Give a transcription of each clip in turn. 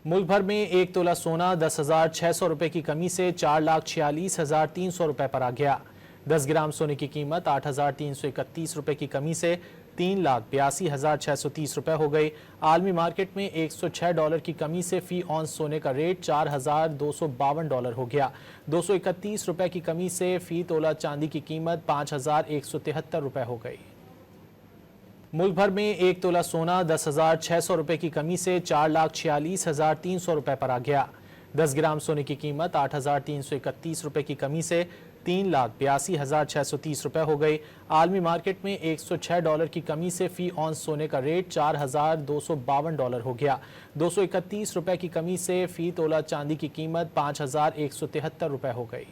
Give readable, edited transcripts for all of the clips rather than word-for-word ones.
मुल्क भर में 1 तोला सोना 10,600 रुपए की कमी से 4,46,300 रुपए पर आ गया। 10 ग्राम सोने की कीमत 8,331 रुपए की कमी से 3,82,630 रुपए हो गई। आलमी मार्केट में $106 की कमी से फी औंस सोने का रेट $4,252 हो गया। 231 रुपए की कमी से फी तोला चांदी की कीमत 5,173 रुपए हो गई। मुल्क भर में 1 तोला सोना 10,600 रुपए की कमी से 4,46,300 रुपए पर आ गया। 10 ग्राम सोने की कीमत 8,331 रुपए की कमी से 3,82,630 रुपए हो गई। आलमी मार्केट में $106 की कमी से फी औंस सोने का रेट $4,252 हो गया। 231 रुपए की कमी से फी तोला चांदी की कीमत 5,173 रुपए हो गई।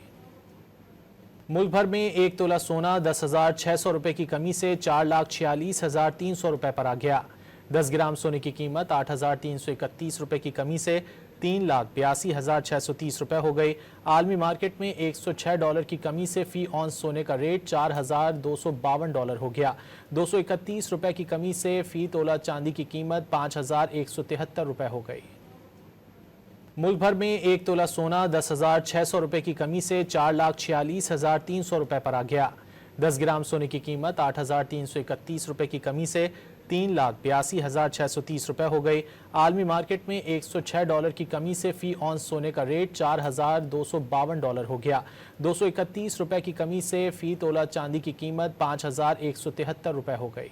मुल्क भर में 1 तोला सोना 10,600 रुपए की कमी से 4,46,300 रुपए पर आ गया। 10 ग्राम सोने की कीमत 8,331 रुपए की कमी से 3,82,630 रुपए हो गई। आलमी मार्केट में $106 की कमी से फी औंस सोने का रेट $4,252 हो गया। 231 रुपए की कमी से फी तोला चांदी की कीमत 5,173 रुपए हो गई। मुल्क भर में 1 तोला सोना 10,600 रुपए की कमी से 4,46,300 रुपए पर आ गया। 10 ग्राम सोने की कीमत 8,331 रुपए की कमी से 3,82,630 रुपए हो गई। आलमी मार्केट में $106 की कमी से फी औंस सोने का रेट $4,252 हो गया। 231 रुपए की कमी से फी तोला चांदी की कीमत 5,173 रुपए हो गई।